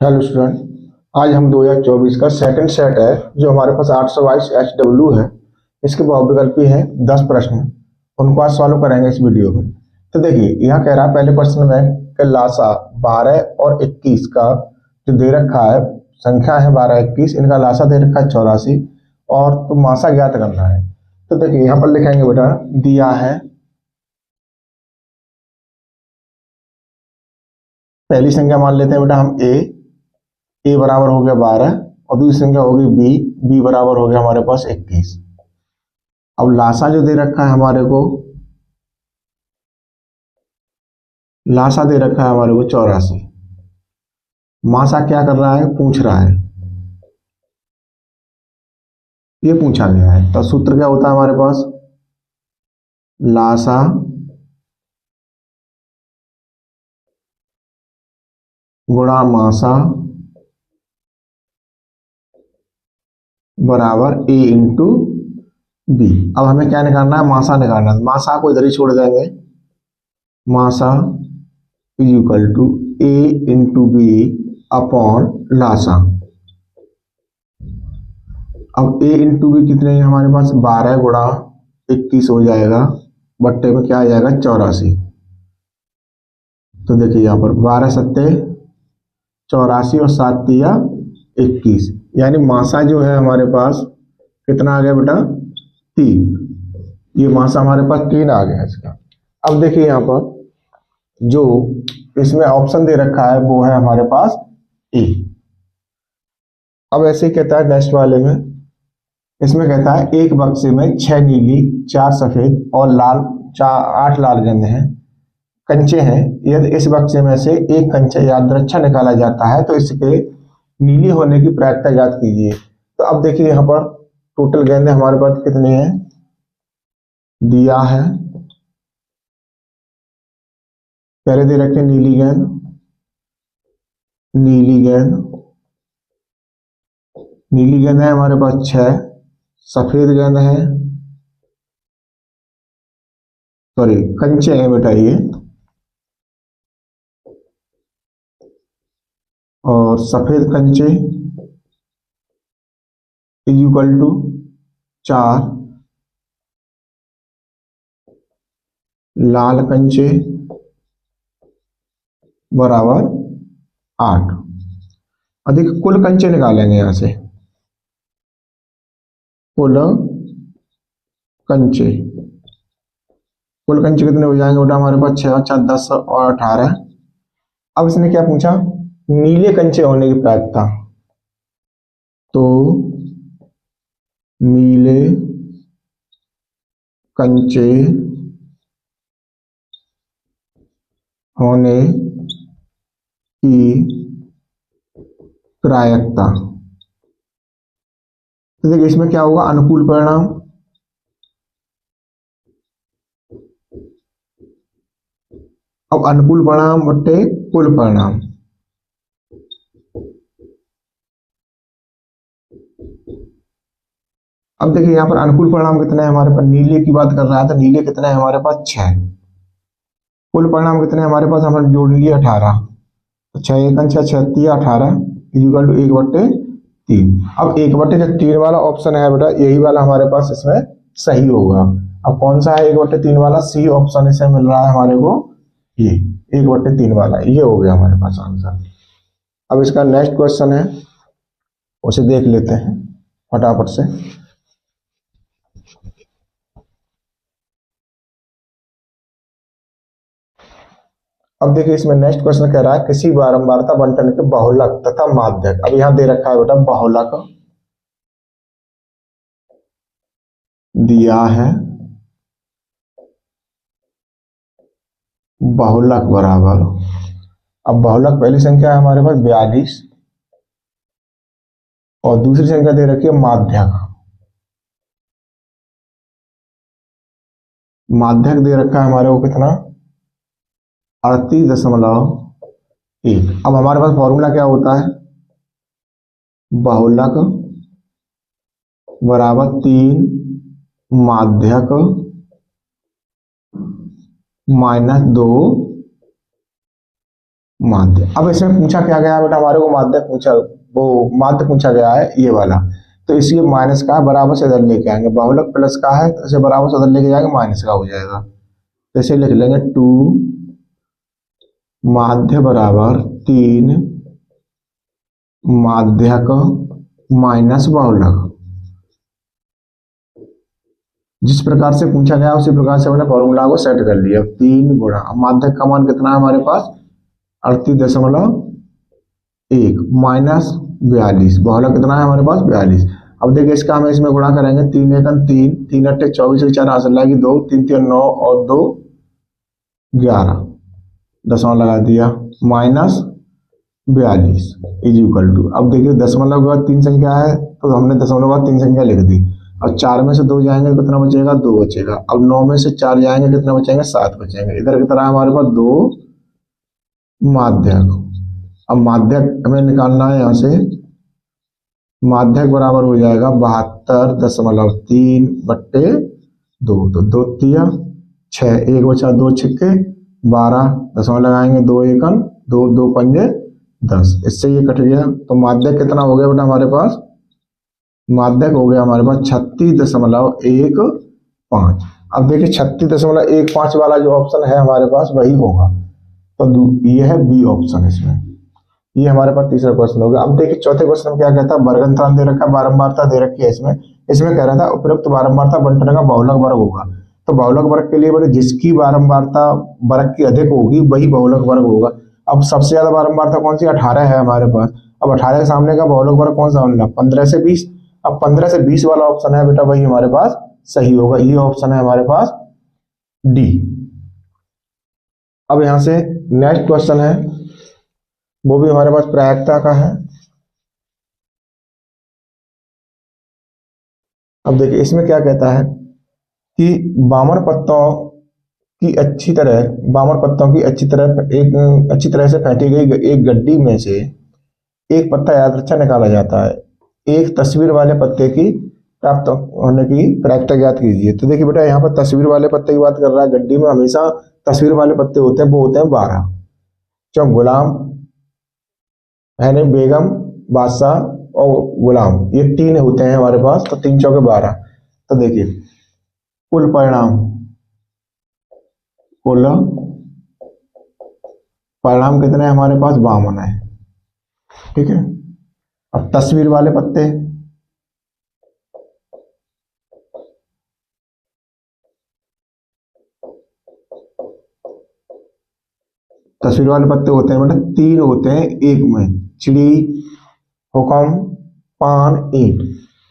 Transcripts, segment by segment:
Hello student. आज हम 2024 का सेकंड सेट है जो हमारे पास 822 HW है। इसके बहुविकल्पी हैं 10 प्रश्न, उनको आज सॉल्व करेंगे इस वीडियो में। तो देखिए यहाँ कह रहा है पहले प्रश्न में कि लासा 12 और 21 का जो दे रखा है, संख्या है 12 21, इनका लासा दे रखा है 84 और तो मासा ज्ञात करना है। तो देखिए यहाँ पर लिखेंगे बेटा, दिया है पहली संख्या मान लेते हैं बेटा हम ए बराबर हो गया 12 और दूसरी संख्या होगी बी बराबर हो गया हमारे पास 21। अब लासा जो दे रखा है हमारे को, लासा दे रखा है हमारे को 84। मासा क्या कर रहा है, पूछ रहा है, ये पूछा गया है। तो सूत्र क्या होता है हमारे पास, लासा गुणा मासा बराबर ए इंटू बी। अब हमें क्या निकालना है, मासा निकालना है। मासा को इधर ही छोड़ देंगे, मासा is equal to A into B upon लासा। अब ए इंटू बी कितने हैं हमारे पास, 12 गुणा 21 हो जाएगा, बट्टे में क्या आ जाएगा 84। तो देखिए यहाँ पर 12 सत्ते 84 और 7 तिया 21, यानी मासा जो है हमारे पास कितना आ गया बेटा, 3। ये मासा हमारे पास 3 आ गया इसका। अब देखिए यहाँ पर जो इसमें ऑप्शन दे रखा है वो है हमारे पास ए। अब ऐसे ही कहता है नेक्स्ट वाले में, इसमें कहता है एक बक्से में 6 नीली 4 सफेद और लाल 8 लाल गेंद हैं, कंचे हैं। यदि इस बक्से में से एक कंचा यादृच्छा निकाला जाता है तो इसके नीली होने की प्रायिकता ज्ञात कीजिए। तो अब देखिए यहाँ पर टोटल गेंदें हमारे पास कितनी है, दिया है पहले दे रखे नीली गेंद, नीली गेंद, नीली गेंद है हमारे पास 6, सफेद गेंद है, सॉरी कंचे हैं बेटा ये, और सफेद कंचे इज इक्वल टू 4, लाल कंचे बराबर 8। अधिक कुल कंचे निकालेंगे यहां से, कुल कंचे, कुल कंचे कितने हो जाएंगे बेटा हमारे पास 6 और 4 10 और 18। अब इसने क्या पूछा, नीले कंचे होने की प्रायिकता। तो नीले कंचे होने की प्रायिकता। तो देखिए इसमें क्या होगा, अनुकूल परिणाम, अब अनुकूल परिणाम बट्टे कुल परिणाम। अब देखिए यहाँ पर अनुकूल परिणाम कितने हैं हमारे पास, नीले की बात कर रहा है तो नीले कितने हैं हमारे पास 6, कुल परिणाम कितने हैं हमारे पास, हमने जोड़ लिए 18। तो 6 एक 6 18 इक्वल टू 1/3। अब 1/3 वाला ऑप्शन है बेटा, यही वाला हमारे पास इसमें सही होगा। अब कौन सा है 1/3 वाला, सी ऑप्शन इसे मिल रहा है हमारे को, ये 1/3 वाला, ये हो गया हमारे पास आंसर। अब इसका नेक्स्ट क्वेश्चन है, उसे देख लेते हैं फटाफट से। अब देखिए इसमें नेक्स्ट क्वेश्चन कह रहा है किसी बारंबारता बंटन के बहुलक तथा माध्यक। अब यहां दे रखा है बेटा बहुलक दिया है, बहुलक बराबर, अब बहुलक पहली संख्या है हमारे पास 42 और दूसरी संख्या दे रखी है माध्यक। माध्यक दे रखा है हमारे को कितना, 38.1। अब हमारे पास फॉर्मूला क्या होता है, बहुलक बराबर 3 माध्यक -2 माध्य। अब इसमें पूछा क्या गया बेटा, हमारे को माध्य पूछा, वो माध्य पूछा गया है ये वाला, तो इसलिए माइनस का बराबर से इधर लेके आएंगे, बहुलक प्लस का है तो इसे बराबर से उधर लेके जाएंगे, माइनस का हो जाएगा। तो इसे लिख लेंगे 2 माध्य बराबर 3 माध्यक माइनस बहुलक। जिस प्रकार से पूछा गया उसी प्रकार से हमने फॉर्मूला को सेट कर लिया। 3 गुणा, माध्यक का मान कितना है हमारे पास 38.1 माइनस 42, बहुलक कितना है हमारे पास 42। अब देखिए इसका हम इसमें गुणा करेंगे, 3 एकम 3, 3 अट्ठे 24, 4 हासिल लाएगी 2, 3 3 9 और 2 11, दशमलव लगा दिया, माइनस 42 इज इक्वल टू। अब देखिए दशमलव के बाद 3 संख्या है तो हमने दशमलव के बाद 3 संख्या लिख दी। अब 4 में से 2 जाएंगे तो कितना बचेगा 2 बचेगा। अब 9 में से 4 जाएंगे कितना बचेंगे 7 बचेंगे। इधर की तरह हमारे पास 2 माध्यक। अब माध्यक हमें निकालना है, यहाँ से माध्यक बराबर हो जाएगा 72.3 बट्टे 2, तो 2 तिया 6, 1 बचा 2 छिक्के 12, दशमलव लगाएंगे 2 एकम 2 2 पंजे 10, इससे ये कट गया। तो माध्यक कितना हो गया बेटा हमारे पास, माध्यक हो गया हमारे पास 36.15। अब देखिए 36.15 वाला जो ऑप्शन है हमारे पास वही होगा, तो ये है बी ऑप्शन। इसमें ये हमारे पास तीसरा क्वेश्चन हो गया। अब देखिए चौथे क्वेश्चन में क्या कहता है, वर्गंतरण दे रखा है, बारंबारता दे रखी है। इसमें कह रहा था उपरोक्त बारंबारता बंटन का बहुलक वर्ग होगा। तो बहुलक वर्ग के लिए बेटे जिसकी बारंबारता वर्ग की अधिक होगी वही बहुलक वर्ग होगा। अब सबसे ज्यादा बारंबारता कौन सी 18 है हमारे पास। अब 18 के सामने का बहुलक वर्ग कौन सा होगा 15 से 20। अब 15 से 20 वाला ऑप्शन है बेटा वही हमारे पास सही होगा, ये ऑप्शन है हमारे पास डी। अब यहां से नेक्स्ट क्वेश्चन है, वो भी हमारे पास प्रायिकता का है। अब देखिए इसमें क्या कहता है कि वामन पत्तों की अच्छी तरह से फेंटी गई एक गड्डी में से एक पत्ता यादृच्छा निकाला जाता है। एक तस्वीर वाले पत्ते की प्राप्त होने की प्रायिकता ज्ञात कीजिए। तो देखिए बेटा यहाँ पर तस्वीर वाले पत्ते की बात कर रहा है। गड्डी में हमेशा तस्वीर वाले पत्ते होते हैं, वो होते हैं 12। जो गुलाम है नहीं, बेगम, बादशाह और गुलाम, ये 3 होते हैं हमारे पास, तो 3 चौके 12। तो देखिए कुल परिणाम कितने हैं हमारे पास 52 है, ठीक है। अब तस्वीर वाले पत्ते, होते हैं बेटा 3 होते हैं एक में, चिड़ी, हुक्म, पान, ईंट।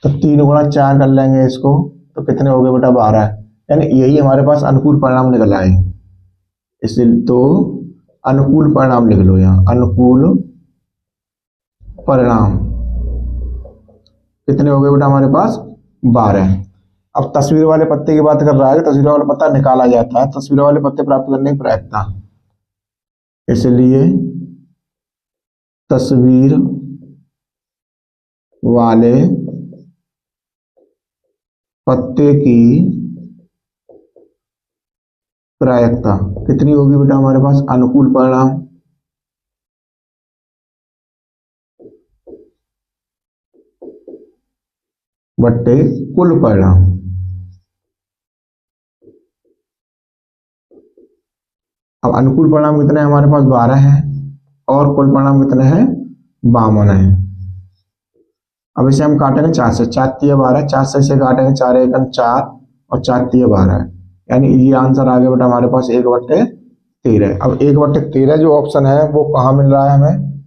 तो 3 गुणा 4 कर लेंगे इसको, तो कितने हो गए बेटा 12। यानी यही हमारे पास अनुकूल परिणाम निकल आए। इसलिए तो अनुकूल परिणाम लिख लो यहाँ, अनुकूल परिणाम कितने हो गए बेटा हमारे पास 12। अब तस्वीर वाले पत्ते की बात कर रहा है, तस्वीर वाला पत्ता निकाला जाता है, तस्वीर वाले पत्ते प्राप्त करने की प्रायिकता, इसलिए तस्वीर वाले पत्ते की प्रायिकता कितनी होगी बेटा हमारे पास, अनुकूल परिणाम बट्टे कुल परिणाम। अब अनुकूल परिणाम कितने हैं हमारे पास 12 है और कुल परिणाम कितने हैं 52 है। अब इसे हम काटेंगे 4 से, 4 तिया 12, 4 से इसे काटेंगे 4 एकम 4 और 4 तिया 12, यानी ये आंसर आ गया बेटा हमारे पास 1/13। अब 1/13 जो ऑप्शन है वो कहाँ मिल रहा है हमें,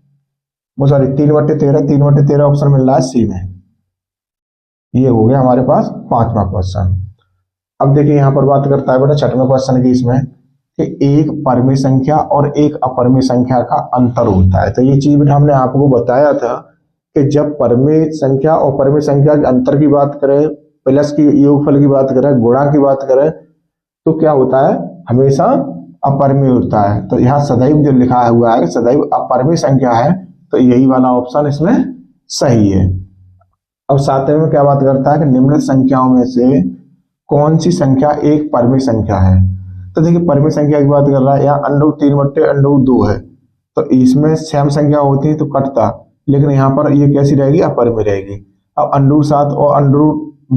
वो सॉरी 3/13 ऑप्शन मिल रहा है सी में। ये हो गया हमारे पास 5वां क्वेश्चन। अब देखिए यहाँ पर बात करता है बेटा 6वें क्वेश्चन की, इसमें कि एक परिमेय संख्या और एक अपरिमेय संख्या का अंतर होता है। तो ये चीज बेटा हमने आपको बताया था कि जब परिमेय संख्या और परिमेय संख्या के अंतर की बात करें, प्लस की योगफल की बात करें, गुणा की बात करें, तो क्या होता है हमेशा अपरिमेय होता है। तो यहाँ सदैव जो लिखा हुआ है सदैव अपरिमेय संख्या है, तो यही वाला ऑप्शन इसमें सही है। अब 7वें में क्या बात करता है कि निम्नलिखित संख्याओं में से कौन सी संख्या एक परिमेय संख्या है। तो देखिए परिमेय संख्या की बात कर रहा है, यहाँ √3/√2 है, तो इसमें सेम संख्या होती है तो कटता, लेकिन यहाँ पर ये कैसी रहेगी, अपर में रहेगी। अब अंडर 7 और अंडर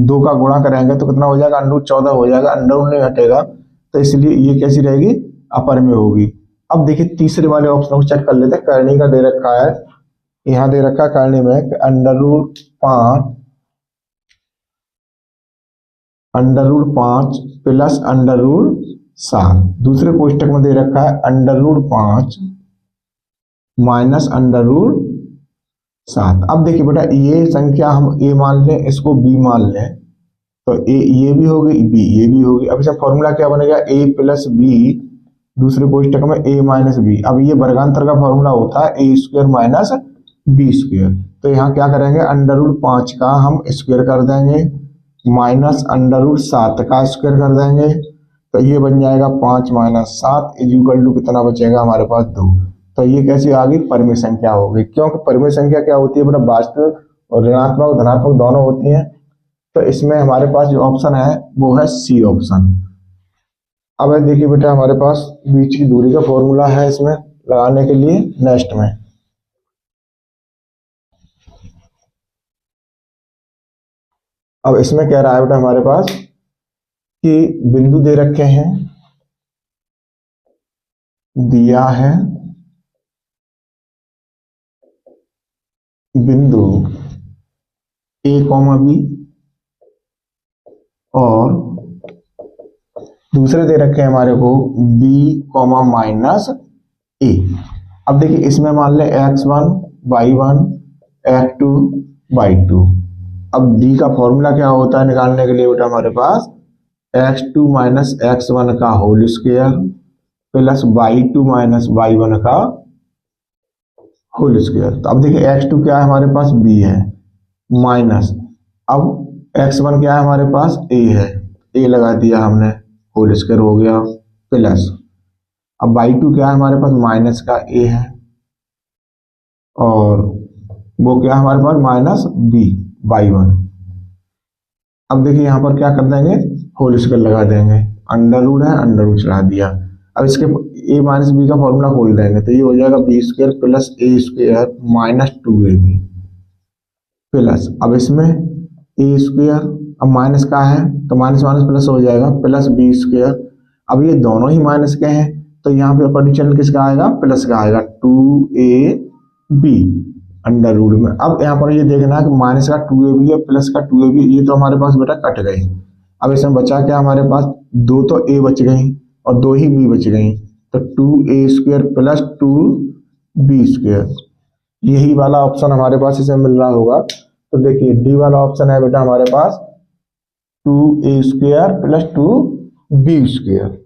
2 का गुणा करेंगे तो कितना हो जाएगा, अंडर 14 हो जाएगा, अंडर नहीं हटेगा, तो इसलिए ये कैसी रहेगी, अपर में होगी। अब देखिए तीसरे वाले ऑप्शन को चेक कर लेते हैं। करनी का दे रखा है, यहाँ दे रखा है करनी में under root 5 plus under root 7। दूसरे कोष्टक में दे रखा है under root 5 minus under root 7। अब देखिए बेटा ये संख्या हम ए मान लें, इसको बी मान लें, तो ए ये भी होगी, बी ये भी होगी। अब इसका फॉर्मूला क्या बनेगा, ए प्लस बी, दूसरे कोष्टक में ए माइनस बी। अब ये वर्गांतर का फॉर्मूला होता है ए स्क्वायर माइनस बी स्क्वायर। तो यहाँ क्या करेंगे, अंडर रूट 5 का हम स्क्वायर कर देंगे माइनस अंडर रूट 7 का स्क्वायर कर देंगे, तो ये बन जाएगा 5 माइनस 7 इक्वल टू कितना बचेगा हमारे पास 2। तो ये कैसी आ गई, परिमेय संख्या हो गई। क्योंकि परिमेय संख्या क्या होती है बेटा, वास्तविक और ऋणात्मक धनात्मक दोनों होती हैं। तो इसमें हमारे पास जो ऑप्शन है वो है सी ऑप्शन। अब देखिए बेटा हमारे पास बीच की दूरी का फॉर्मूला है इसमें लगाने के लिए नेक्स्ट में। अब इसमें कह रहा है बेटा हमारे पास कि बिंदु दे रखे हैं, दिया है बिंदु ए कॉमा बी और दूसरे दे रखे हैं हमारे को बी कॉमा माइनस ए। अब देखिए इसमें मान ले x1 y1 x2 y2। अब डी का फॉर्मूला क्या होता है निकालने के लिए बेटा, हमारे पास x2 माइनस x1 का whole square plus y2 minus y1 का होल स्क्वायर। तो अब देखिए x2 क्या है हमारे पास, b है, माइनस अब x1 क्या है हमारे पास, a है, a लगा दिया हमने, होल स्क्वायर हो गया, प्लस अब y2 क्या है हमारे पास, माइनस का a है, और वो क्या है हमारे पास माइनस b y1। अब देखिए यहाँ पर क्या कर देंगे, होल स्क्वायर लगा देंगे, अंडर रूट है, अंडर रूट चढ़ा दिया। अब इसके a माइनस बी का फॉर्मूला खोल देंगे तो ये हो जाएगा बी स्क्वायर प्लस ए स्क्वायर माइनस 2ab प्लस, अब इसमें ए स्क्वायर, अब माइनस का है तो माइनस माइनस प्लस हो जाएगा, प्लस बी स्क्वायर। अब ये दोनों ही माइनस के हैं तो यहाँ पे अपर चिन्ह किसका आएगा, प्लस का आएगा, 2ab अंडर रूट में। अब यहाँ पर ये देखना है कि माइनस का 2ab है, प्लस का 2ab, ये तो हमारे पास बेटा कट गई। अब इसमें बचा क्या हमारे पास, 2 तो a बच गई और 2 ही b बच गई, तो 2a square plus 2b square, यही वाला ऑप्शन हमारे पास इसमें मिल रहा होगा। तो देखिए डी वाला ऑप्शन है बेटा हमारे पास 2a square plus 2b square.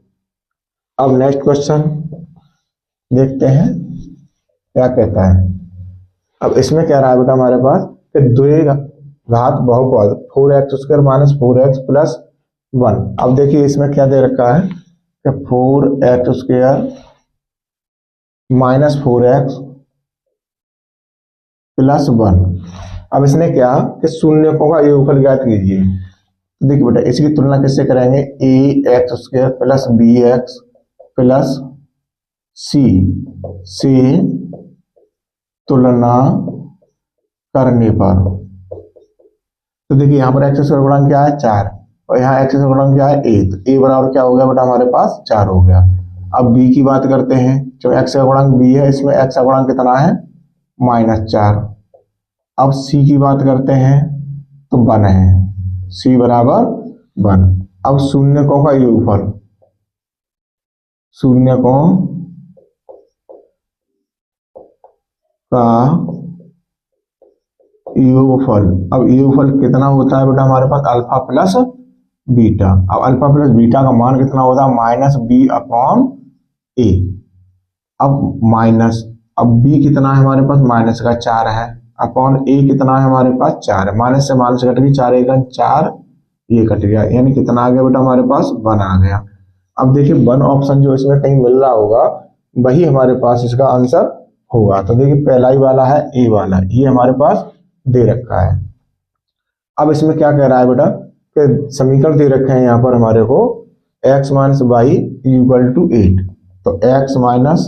अब नेक्स्ट क्वेश्चन देखते हैं क्या कहता है। अब इसमें क्या रहा है बेटा हमारे पास कि द्विघात बहुपद 4x square minus 4x plus 1। अब देखिए इसमें क्या दे रखा है कि 4x square minus 4x plus 1। अब इसने क्या कि शून्यकों का योगफल ज्ञात कीजिए। देखिए बेटा इसकी तुलना किससे करेंगे, ax square plus bx plus c से तुलना करने पर। तो देखिए यहाँ पर x स्क्वायर गुणांक क्या है 4 और यहाँ x स्क्वायर गुणांक क्या है a, तो a बराबर क्या हो गया बेटा हमारे पास 4 हो गया। अब b की बात करते हैं, जो x का गुणांक b है इसमें x का गुणांक कितना है -4। अब c की बात करते हैं तो 1 है, c बराबर 1। अब शून्यकों का योगफल, शून्यकों का योगफल, अब योगफल कितना होता है बेटा हमारे पास अल्फा प्लस बीटा। अब अल्फा प्लस बीटा का मान कितना होता है -b/a। अब माइनस, अब b कितना है हमारे पास माइनस का 4 है, अपॉन a कितना है हमारे पास 4 है, माइनस से माइनस कट गई, 4 1 4, ये कट गया, यानी कितना आ गया बेटा हमारे पास 1 आ गया। अब देखिए 1 ऑप्शन जो इसमें कहीं मिल रहा होगा वही हमारे पास इसका आंसर होगा। तो देखिए पहला ही वाला है ए वाला, ये हमारे पास दे रखा है। अब इसमें क्या कह रहा है बेटा कि समीकरण दे रखे हैं यहाँ पर हमारे को x minus y equal to 8। तो x minus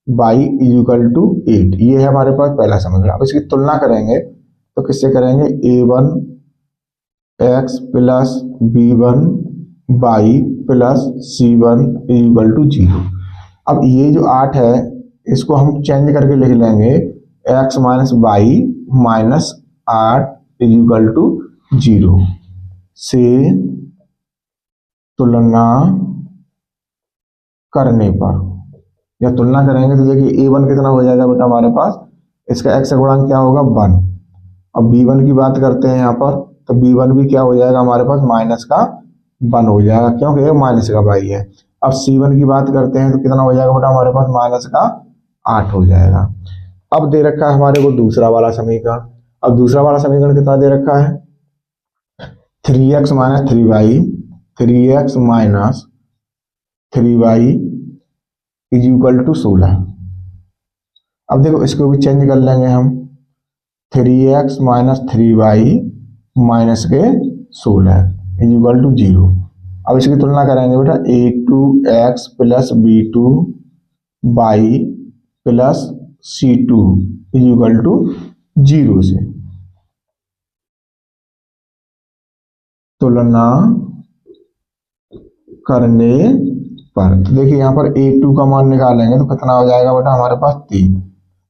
y is equal to 8। ये है हमारे पास पहला समीकरण। अब इसकी तुलना करेंगे तो किससे करेंगे, a1 x plus b1 y plus c1 is equal to 0। अब ये जो 8 है इसको हम चेंज करके लिख लेंगे x minus y minus 8 is equal to 0 से तुलना करने पर, या तुलना करेंगे तो देखिए a1 कितना हो जाएगा बेटा हमारे पास, इसका x का गुणांक क्या होगा 1। अब b1 की बात करते हैं यहाँ पर, तो b1 भी क्या हो जाएगा हमारे पास माइनस का 1 हो जाएगा, क्योंकि ये माइनस का बाई है। अब c1 की बात करते हैं तो कितना हो जाएगा बेटा हमारे पास माइनस का 8 हो जाएगा। अब दे रखा है हमारे को दूसरा वाला समीकरण। अब दूसरा वाला समीकरण कितना दे रखा है, 3x minus 3y, 3x minus 3y is equal to 16। अब देखो इसको भी चेंज कर लेंगे हम, 3x माइनस 3y माइनस के 16 इज इक्वल टू 0। अब इसकी तुलना करेंगे बेटा a2x plus b2 y plus c2 is equal to 0 से तुलना करने पर। तो देखिए यहाँ पर a2 का मान निकालेंगे तो कितना हो जाएगा बेटा हमारे पास 3।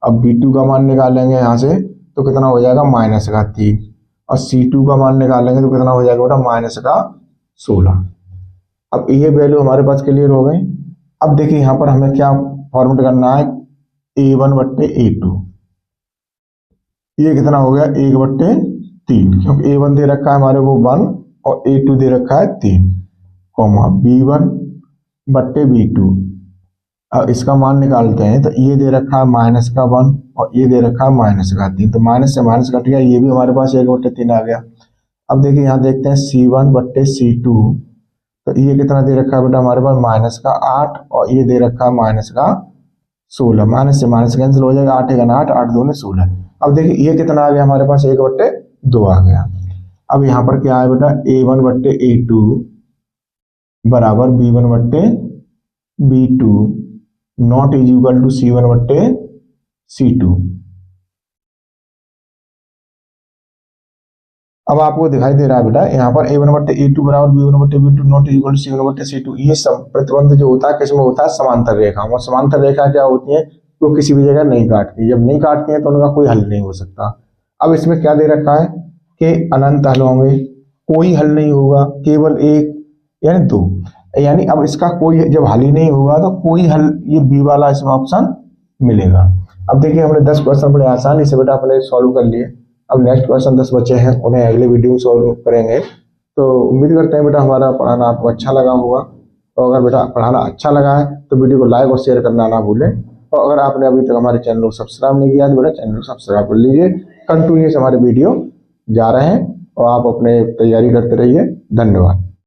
अब b2 का मान निकालेंगे यहाँ से तो कितना हो जाएगा माइनस का 3, और c2 का मान निकालेंगे तो कितना हो जाएगा बेटा माइनस का 16। अब ये वैल्यू हमारे पास क्लियर हो गई। अब देखिए यहाँ पर हमें क्या फॉर्मेट करना है, a1 बट्टे a2, ये कितना हो गया 1/3, क्योंकि a1 दे रखा है हमारे को 1 और a2 दे रखा है 3, कॉमा b1 बट्टे b2। अब इसका मान निकालते हैं तो ये दे रखा है माइनस का 1 और ये दे रखा है माइनस का 3, तो माइनस से माइनस कट गया, ये भी हमारे पास 1/3 आ गया। अब देखिए यहाँ देखते हैं c1 बट्टे c2, तो ये कितना दे रखा है बेटा हमारे पास माइनस का 8 और ये दे रखा है माइनस का 16। माइनस से माइनस कैंसिल हो जाएगा, 8 1 8, 8 2 16। अब देखिए ये कितना आ गया हमारे पास 1/2 आ गया। अब यहाँ पर क्या है बेटा a1 बट्टे a2 बराबर b1 बट्टे b2 not is equal to c1 बट्टे c2। अब आपको दिखाई दे रहा है बेटा यहाँ पर a1 बट्टे a2 बराबर b1 बट्टे b2 not is equal to c1 बट्टे c2। ये प्रतिबंध जो होता है किसमें होता है, समांतर रेखा। और समांतर रेखा क्या होती है, वो किसी भी जगह नहीं काटती, जब नहीं काटती है तो उनका कोई हल नहीं हो सकता। अब इसमें क्या दे रखा है कि अनंत हल होंगे, कोई हल नहीं होगा, केवल एक यानी 2, यानी अब इसका कोई जब हल ही नहीं होगा तो कोई हल, ये बी वाला इसमें ऑप्शन मिलेगा। अब देखिए हमने 10 क्वेश्चन बड़े आसानी से बेटा अपने सॉल्व कर लिए। अब नेक्स्ट क्वेश्चन 10 बचे हैं, उन्हें अगले वीडियो में सॉल्व करेंगे। तो उम्मीद करते हैं बेटा हमारा पढ़ाना आपको अच्छा लगा होगा, और अगर बेटा पढ़ाना अच्छा लगा है तो वीडियो को लाइक और शेयर करना ना भूलें। और अगर आपने अभी तक हमारे चैनल को सब्सक्राइब नहीं किया तो बेटा चैनल को सब्सक्राइब कर लीजिए। कंटिन्यूस हमारे वीडियो जा रहे हैं और आप अपने तैयारी करते रहिए। धन्यवाद।